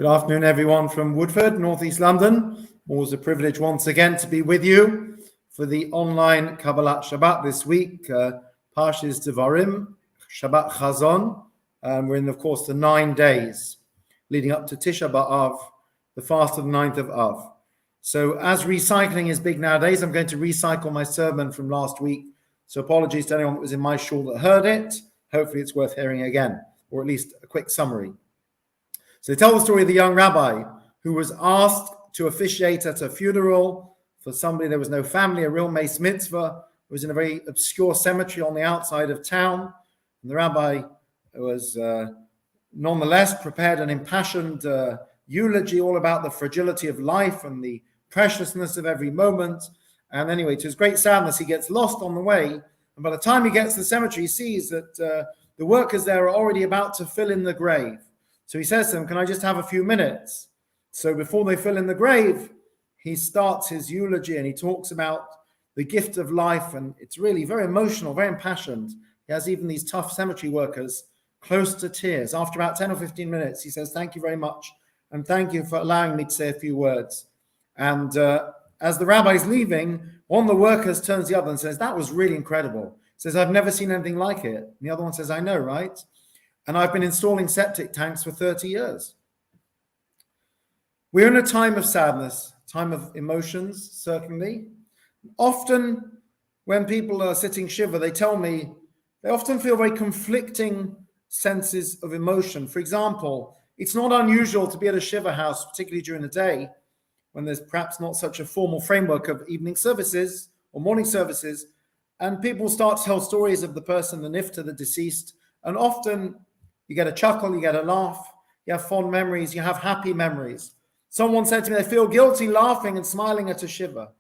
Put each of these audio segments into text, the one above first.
Good afternoon, everyone from Woodford, Northeast London. Always a privilege once again to be with you for the online Kabbalat Shabbat this week. Parashat Devarim, Shabbat Chazon. We're in, of course, the 9 days leading up to Tisha B'Av, the fast of the 9th of Av. So as recycling is big nowadays, I'm going to recycle my sermon from last week. So apologies to anyone that was in my shul that heard it. Hopefully it's worth hearing again, or at least a quick summary. So they tell the story of the young rabbi who was asked to officiate at a funeral for somebody. There was no family, a real mace mitzvah. It was in a very obscure cemetery on the outside of town. And the rabbi was nonetheless prepared an impassioned eulogy all about the fragility of life and the preciousness of every moment. And anyway, to his great sadness, he gets lost on the way. And by the time he gets to the cemetery, he sees that the workers there are already about to fill in the grave. So he says to them, "Can I just have a few minutes?" So before they fill in the grave, he starts his eulogy and he talks about the gift of life. And it's really very emotional, very impassioned. He has even these tough cemetery workers close to tears. After about 10 or 15 minutes, he says, "Thank you very much. And thank you for allowing me to say a few words." And as the rabbi's leaving, one of the workers turns to the other and says, "That was really incredible." He says, "I've never seen anything like it." And the other one says, "I know, right? And I've been installing septic tanks for 30 years. We're in a time of sadness, time of emotions, certainly. Often when people are sitting shiva, they tell me they often feel very conflicting senses of emotion. For example, it's not unusual to be at a shiva house, particularly during the day, when there's perhaps not such a formal framework of evening services or morning services, and people start to tell stories of the person, the nifta, the deceased, and often you get a chuckle, you get a laugh, you have fond memories, you have happy memories. Someone said to me, they feel guilty laughing and smiling at a shiva.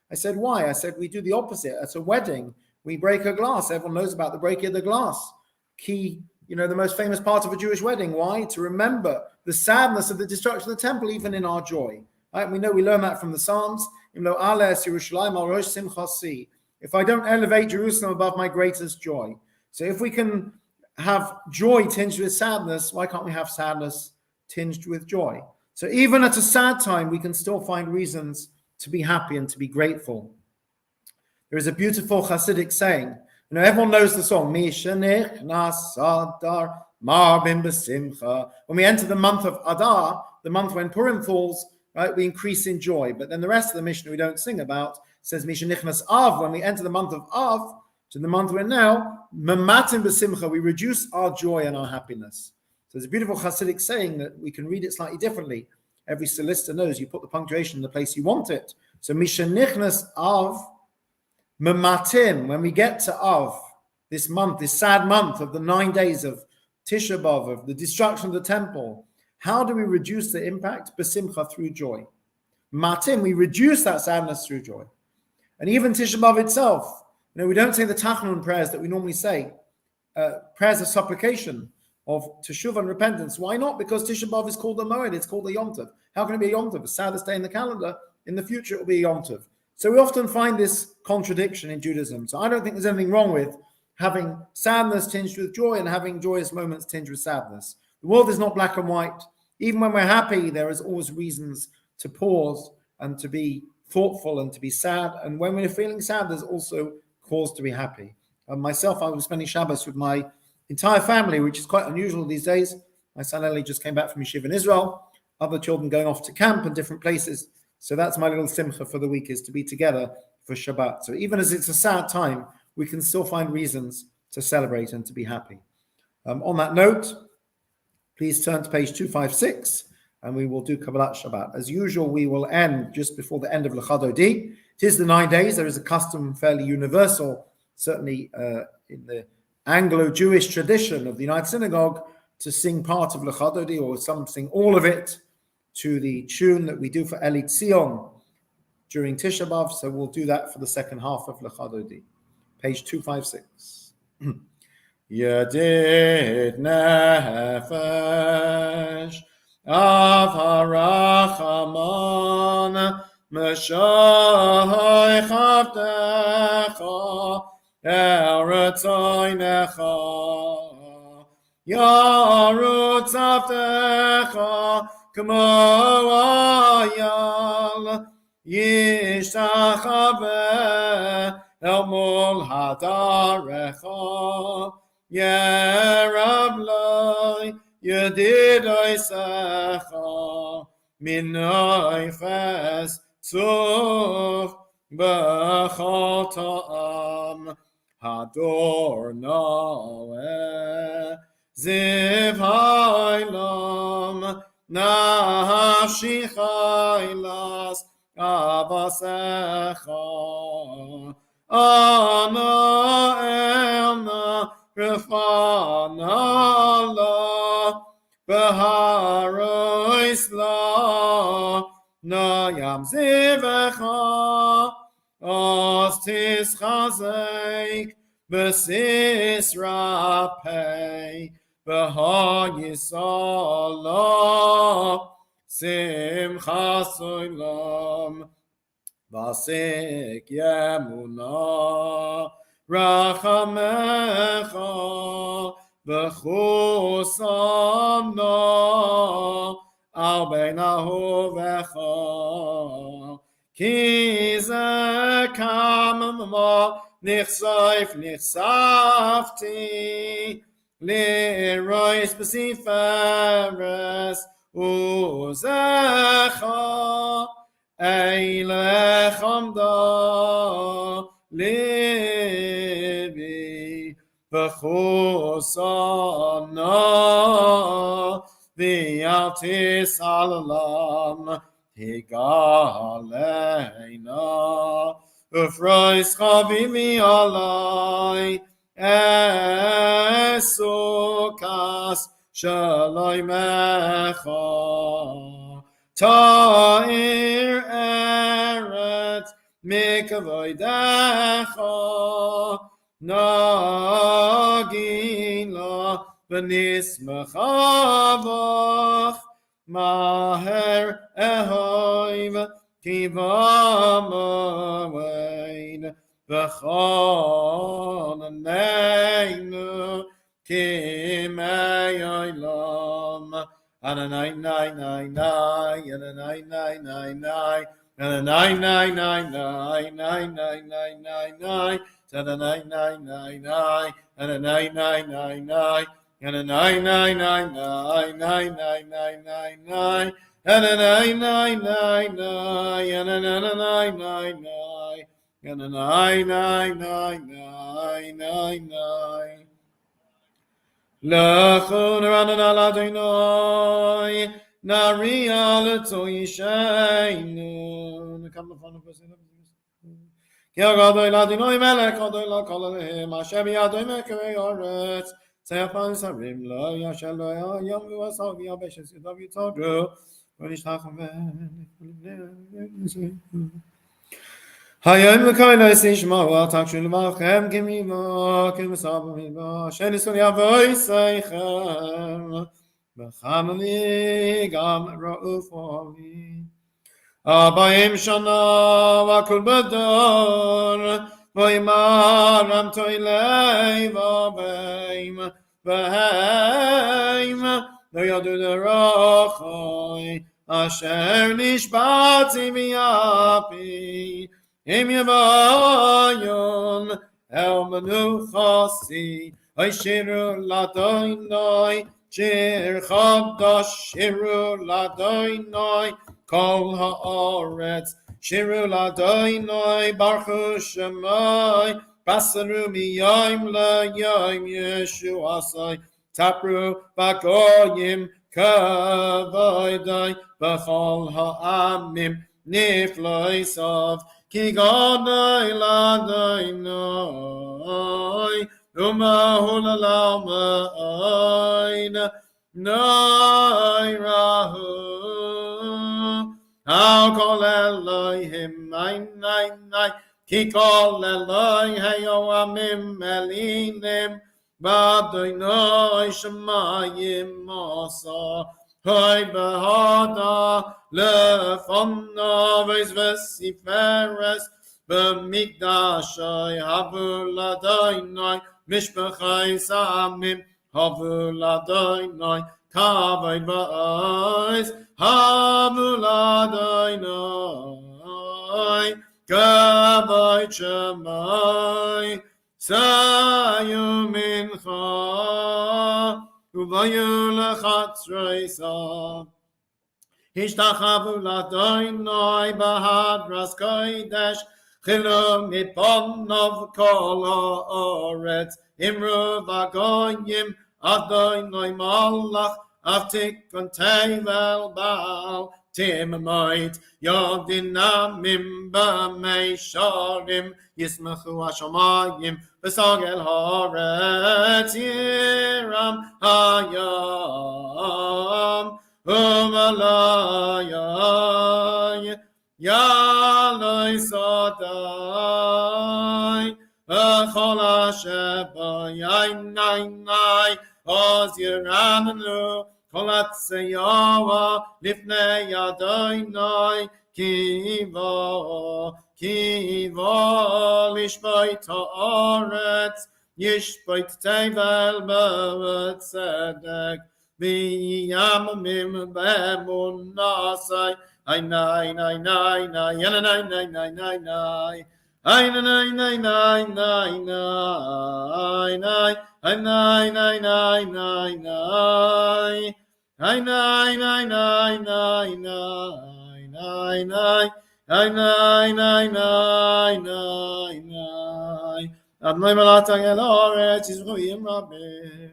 I said, why? I said, we do the opposite. At a wedding, we break a glass. Everyone knows about the breaking of the glass. Key, the most famous part of a Jewish wedding. Why? To remember the sadness of the destruction of the temple, even in our joy. Right? We learn that from the Psalms. If I don't elevate Jerusalem above my greatest joy. So if we can have joy tinged with sadness, why can't we have sadness tinged with joy? So even at a sad time, we can still find reasons to be happy and to be grateful. There is a beautiful Hasidic saying. Everyone knows the song, Mishanich Nas Adar Marbim Besimcha. When we enter the month of Adar, the month when Purim falls, right, we increase in joy. But then the rest of the Mishnah we don't sing about says Mishanich Nas Av. When we enter the month of Av, to the month we're now, Mamatim Besimcha, we reduce our joy and our happiness. So there's a beautiful Hasidic saying that we can read it slightly differently. Every solicitor knows you put the punctuation in the place you want it. So Mishanichnas Av, Mamatim, when we get to Av, this month, this sad month of the 9 days of Tisha B'Av, of the destruction of the temple, how do we reduce the impact? Besimcha, through joy. Matim, we reduce that sadness through joy. And even Tisha B'Av itself, we don't say the Tachnun prayers that we normally say, prayers of supplication, of teshuvah and repentance. Why not? Because Tisha B'Av is called a Moed, it's called a Yom Tov. How can it be a Yom Tov? The saddest day in the calendar. In the future, it will be a Yom Tov. So we often find this contradiction in Judaism. So I don't think there's anything wrong with having sadness tinged with joy and having joyous moments tinged with sadness. The world is not black and white. Even when we're happy, there is always reasons to pause and to be thoughtful and to be sad. And when we're feeling sad, there's also cause to be happy. Myself, I was spending Shabbos with my entire family, which is quite unusual these days. My son Eli just came back from yeshiva in Israel. Other children going off to camp and different places. So that's my little simcha for the week, is to be together for Shabbat. So even as it's a sad time, we can still find reasons to celebrate and to be happy. On that note, please turn to page 256 and we will do Kabbalat Shabbat. As usual, we will end just before the end of L'Chadodi. It is the 9 days. There is a custom fairly universal, certainly in the Anglo-Jewish tradition of the United Synagogue, to sing part of L'Chadodi, or some sing all of it, to the tune that we do for Eli Tzion during Tisha B'Av. So we'll do that for the second half of L'Chadodi. Page 256. Yedid nefesh av harachamon Meshoy chavtecha eretzoinecha Yarutz avtecha כמו אייל ישתחווה אל מול הדרך ירב לי ידיד עשיך מן אפס צוף בכל טעם הדור נועה זיו העולם נפשי חילס אבסך אנא אלנה רפנה לה בהרויס לה נוים זיווך אז תסחזק בסיס רפי בהיסלה שמחה סולם בסק ימונה רחמך בחוסנה על בין אהובך כי זה כמה נחשפתי לרויס בספרס וזך אילך עמדה ליבי בחוסנה ואל תסללם הגלנה ופרויס חביבי עלי אסוכס שלומך תאיר ארץ מכבודך נגילה ונשמחה בך מהר אהוב כי במועד וחונננו כימי עולם Ananai nai nai nai ananai nai nai nai ananai nai nai nai nai nai nai nai nai ananai nai nai nai ananai nai nai nai ananai nai nai nai nai nai nai nai nai ananai nai nai nai ananai nai nai ananai nai nai nai nai nai Lachon ranan al Adonai, nari al toishainu. Come the front of us. Ki agadoi ladinoi melech adoi la kolalehim, Hashem yadoi mekevei oretz, tzefan sarim lo yashel lo yam v'asal v'yabeshes yadav yitodru, v'nishtachave. Hayom l'koilos yishma'u al takshu l'malchem k'mimo k'm'sabu mibo shenisun yavoiseichem b'chamli gam ra'ufoli Abayim shana v'akul b'dor v'yimaram toilei v'abayim v'heim lo yadu derachoi asher nishbati miyapi Im yavayon el menuchasi Shiru ladoinoi Shir chadash Shiru ladoinoi Kol haaretz Shiru ladoinoi Baruch Shemai Basaru miyayim layayim Yeshuasai Tapru bagoyim Kavaydai B'chol ha'amim Nifloisav Ki Godai Ladainoi Umahul Alamain Nairahu How call Elohim Nai Ki call Elohim Hayoamim Melinim Badoinoi Shemayim Masa Hoy behada lefana v'siferes b'mikdashay havu ladainai mishpachai samim Havul Adonai, Kavod Va'ois, Havul Adonai, Kavod Shemai, Sayu Mincha, Uvayu Lechatzreisa. Ishtachavu l'Adonai b'hadras kodesh, chilum miponov kol ha'oretz, imru v'goyim, Adonai malach, avtik tevel ba'al, timmoit, yodinamim b'meisharim, yismachu hashamayim, v'sagel ha'oretz, yiram hayam, Umalayay, Yaloi Sodai, Echol Hashebayay, Nai, Oz Yiramanu, Kolat Seyawa, Lifnei Adonai, Kivo, Lishbait Ha'aretz, Yishbait Tevel B'Tzedek, V'yamim b'emunasai, ay nay, yana nay, nay, nay, nay, nay, ay nay, nay, nay, nay, nay, ay nay, nay, nay, nay, nay, ay nay, nay, nay, nay, nay, nay, ay nay, nay, nay, nay, nay. Adonai Malatang el Oretz Yisroim Rabbi.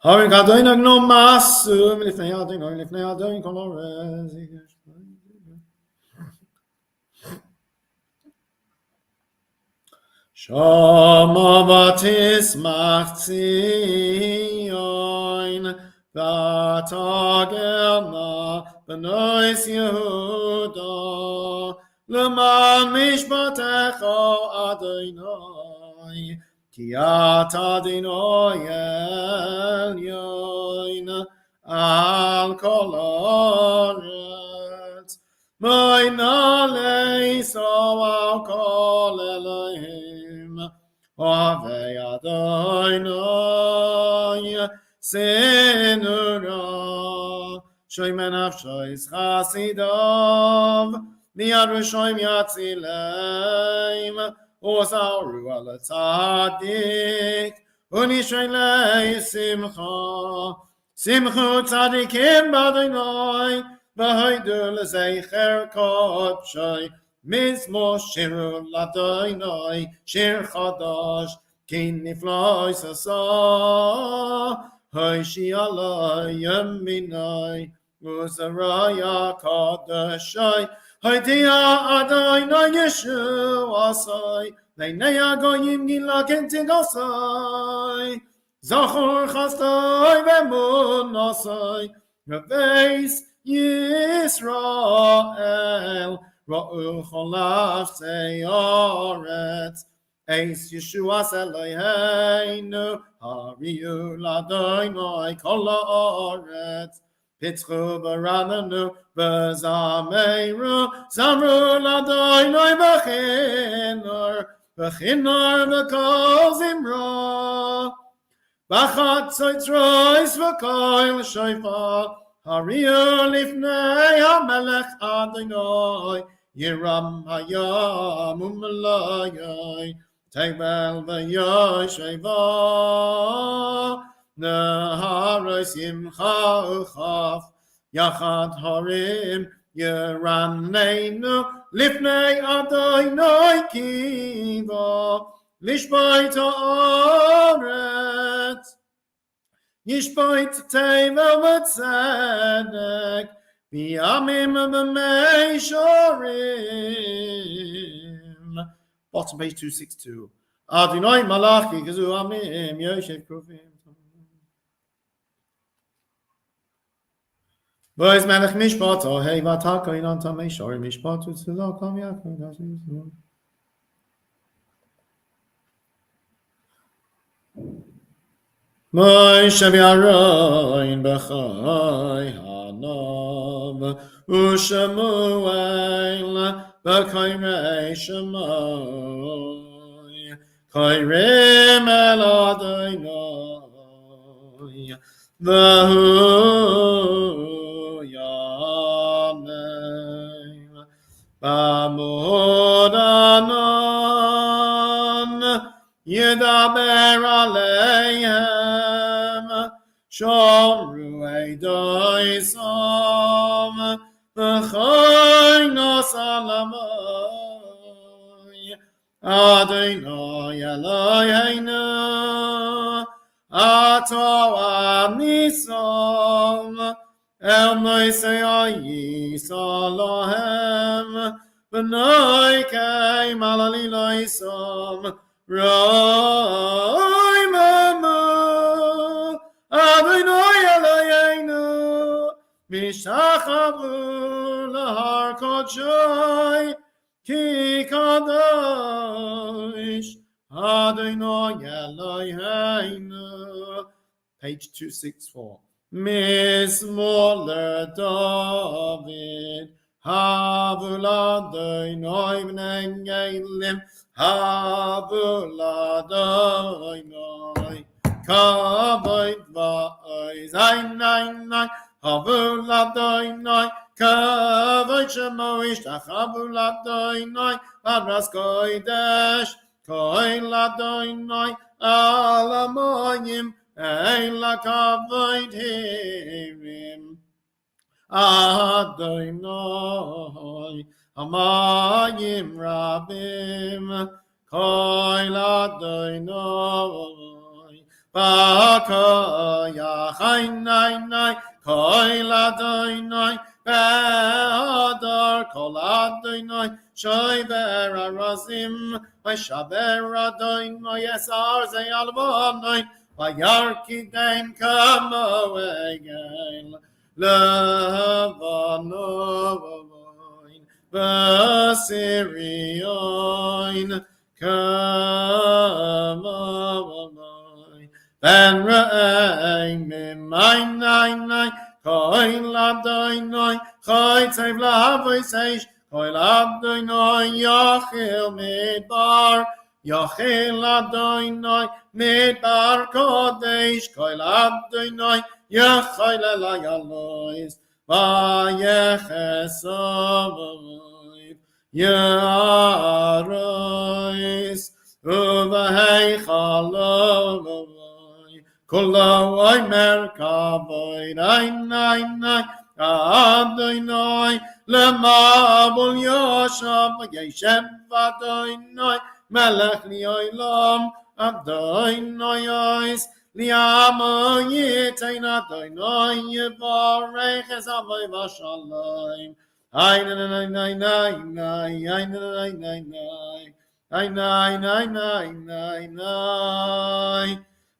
Haring Adonai no masu, lifnei Adonai kol orez. Shama v'tismach Tzion, v'tagerna b'nois Yehuda, l'man mishpatecha Adonai. Ki ata Adonai elyon al kol haaretz, mo'ina leiso al kol Elohim, ohavei Adonai sinura, shoymen nafshois chasidav, miyad rishoim yatzileim, Osaru ala tzadik, unishrei simcha, simchu tzadikim b'Adonai, v'hoidu l'zeicher kodshay, mizmo shiru l'Adonai, shir chadash, kin nifloi sasa, hoishi alai yaminai, uzaraya kadashai, Haydiya Adonai Yeshua Sai, Leinei Agoyim Gilaken Tigasai, Zachor Chastai Vemunasai, Reveis Yisrael, Ra'u Cholav Seyoretz, Eis Yeshua Eloheinu, Hariyu L'Adonai Kol Haaretz, Pitzchu b'rananu b'zameru, Zamru l'Adonai v'chinor v'kol zimra, v'chatzotzrois v'kol shofar, Hariyu lifnei hamelech Adonai, Yiram hayam u'melayai, Tevel v'yosheva, Nahara simcha uchaf, Yachad harim yeranneinu, Lifnei Adonai kiva, Lishbait haaretz, Yishbait tevel v'tzedek, V'yamim v'meishorim. Bottom page 262. Adonai malachi kazu amim yoshev kruvim. Boys melech mishpat ohei vataka inan tamei shori mishpat utzilo kam yakov dazizlo. Moshe v'Aaron b'chai hanav u'Shemuel b'kairei Shemai, kairim el Adonai, v'hu yamein, b'amod anon, yedaber aleihem, shomru edoi som, v'chaynos alamai, Adonai Eloheinu, ato anisom, el noisei ayis Elohem, v'noi kei malaliloisom, roi memu, Adonai Eloheinu, mishachavu lahar kodshai, ki kadosh, Adonai Eloheinu. Page 264. Mizmor David, Havul Adonai b'nei Gelim, Havul Adonai, Kavod v'oz, Einai, Havul Adonai, Kavod shemo ishtachavul Adonai, Avras Kodesh, Koil Adonai, Alamoyim, Eila Kavod Hirim, Adonai, Amayim Rabim, Koil Adonai, Bakoyach Einai, Koil Adonai, Be'adar Kol Adonai, Shoiver Arazim, Vayshaber Adonai, Esar Zeyal V'Adonai, Vayarkidein Kamo Egel, Levanoin, V'Sirioin, Kamo, Ben Re'eimim, Einai, Koil Adonai, Choy Tzev L'Havoseish, Koil Adonai, Yachil Midbar, Yachil Adonai, Midbar Kodesh, Koil Adonai, Yachil Elayalois, Vayechesovoiv, Yarois, Uvaheichalovoiv, Kulo Omer Kavoid, Einai, Adonai, Lemabul Yosham, Yeshem Adonai, Melech Liolam, Adonai Ois, Liamo Yitain Adonai, Yevarech Ezavai Vashalayim, Einai,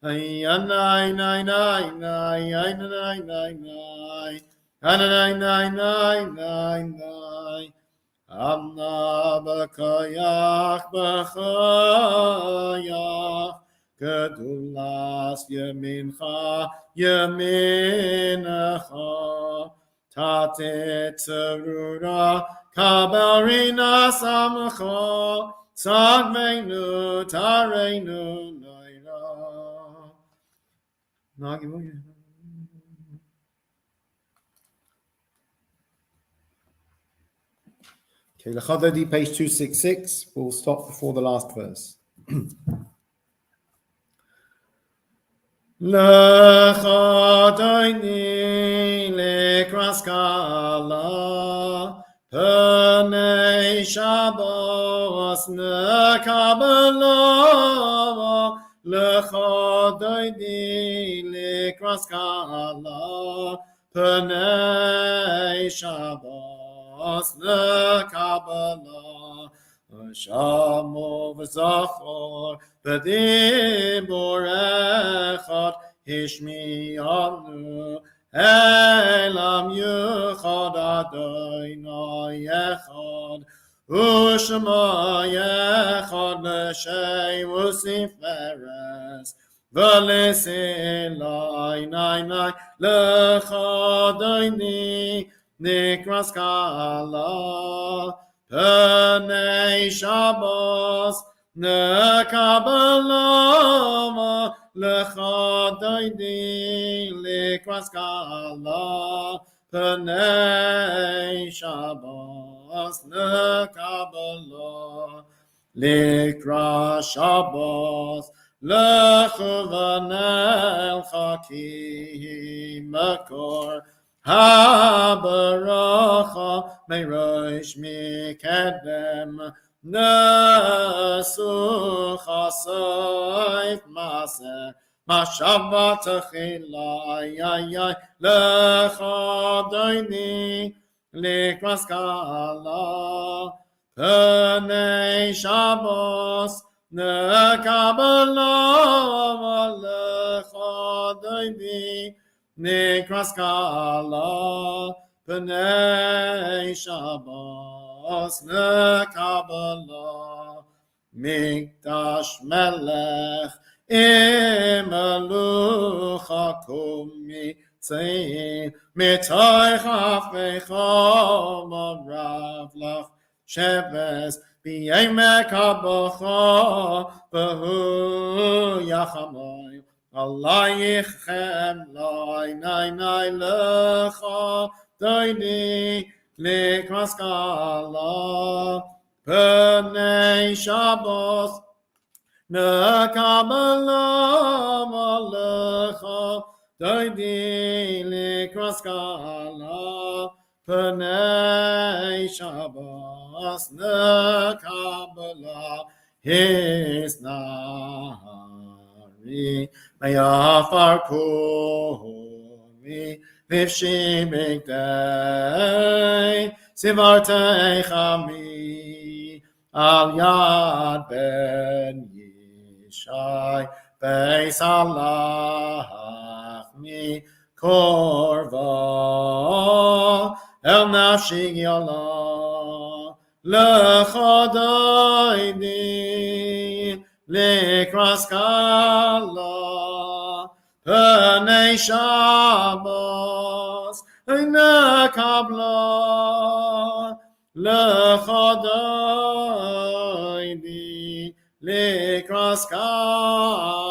Ay, nai, nai, nai, nai, ay, nai, nai, nai, ay, nai, nai, nai, nai, nai. Amna b'koyach b'choyach, gedulas yemincha yeminecha, tate tzerura kabarina samcha, tzadmeinu tareinu noira. Okay, L'Chadodi, page 266. We'll stop before the last verse. L'Chadodi l'Kraskala, P'nei Shabbos ne'Kabbalah, L'Chadodi l'Kraskala, P'nei Shabbos ne'Kabbalah, Shamo v'Zachor b'dibur echad, Hishmi'anu Elam Yuchad Adonai Echad, Ushma Echad L'Shei Usiferes, V'Lesilai Nai Nai L'Chadoni Nikras Kala, P'nei Shabbos Nekabalama Lecha Doidi Likras Kala P'nei Shabbos Nekabala Likras Shabbos Lechuvanel Chaki Makor Habaracha Merosh Mikedem Nasu Chasayf Maser Mashavat Achila Ayayay Lecha Doini Likras Kala P'nei Shabbos Nekabala Lecha Doini Nikras Kala P'nei Shabbos Nekabala Mikdash Melech Imelucha Kumi Tzein Mitoy Chafecha Marav Lach Sheves B'yemek HaBocha B'hu Yachamoy Allah yichem lai nai nai lecha doini likras kala P'nei Shabbos nekabala lecha doini likras kala P'nei Shabbos nekabala his nari Mayafar Komi Vivshi Mikdei Sivartei Chami Al Yad Ben Yishai Beis Alachmi Korva El Nafshi Yala Lechodayni Likras Kala P'nei Shabbos Nekabla Lechodayni Likras Kala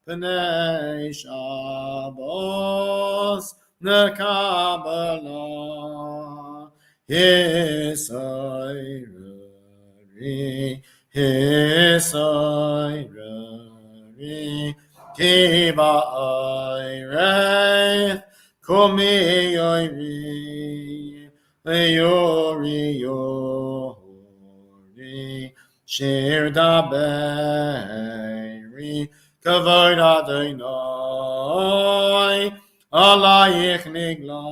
P'nei Shabbos Nekabla Hisoirari Hisoirari Kiva Oireth Kumi Oiri Leori Yori Shir Daberi Kavod Adonai Alayich Nigla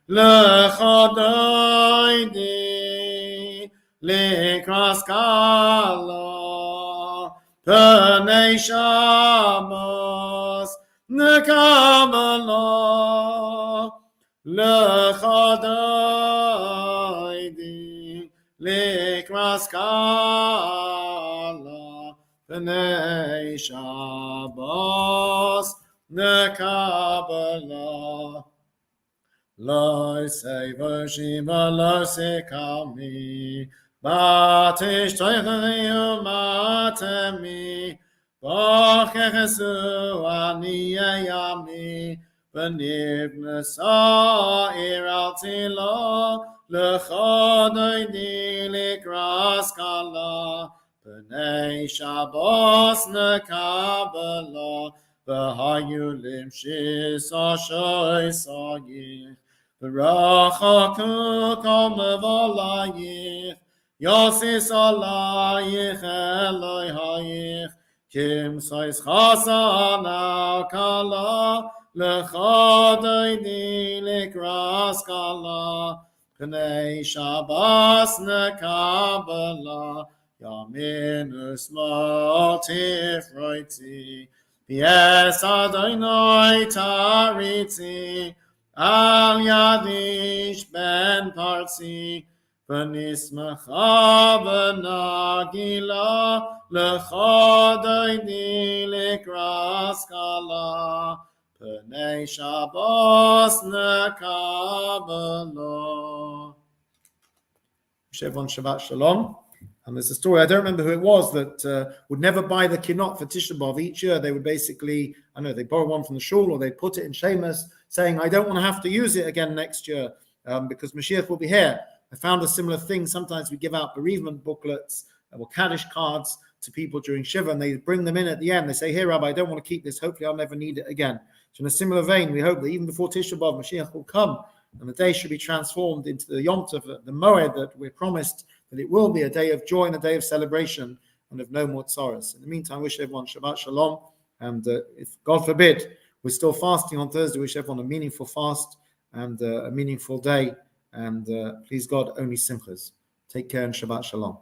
Lechodaydi Likras Kala P'nei Shabbos Nekabala Lechodaydi Likras Kala P'nei Shabbos Nekabala Lo say Vashima lo say kami Batish toichani umatemi Bochechesu aniyayami V'niv nesa iraltilo Lechodoydi likras kala P'nei Shabbos nekabala V'hayulim shis ashoy sayich V'rachaku kol mevolayich Yosis alayich Eloi hayich Kim sois chasan al kala Lechodaydi likras kala P'nei Shabbos nekabala Yamin usmol tifroiti Yes, Adonai tariti Al yadish ben parsi V'nismacha v'nagila Lechodaydi likras kala P'nei Shabbos nekabala Wish everyone Shabbat Shalom. And there's a story, I don't remember who it was, that would never buy the kinot for Tisha B'Av. Each year they would basically, I know, they borrow one from the shul or they put it in Shemus, saying, I don't want to have to use it again next year because Mashiach will be here. I found a similar thing. Sometimes we give out bereavement booklets or Kaddish cards to people during Shiva, and they bring them in at the end. They say, here, Rabbi, I don't want to keep this. Hopefully I'll never need it again. So in a similar vein, we hope that even before Tisha B'Av, Mashiach will come, and the day should be transformed into the Yom Tov, the Moed that we're promised, that it will be a day of joy and a day of celebration and of no more sorrows. In the meantime, I wish everyone Shabbat Shalom. And if, God forbid, we're still fasting on Thursday, wish everyone a meaningful fast and a meaningful day. And please God, only simchas. Take care and Shabbat Shalom.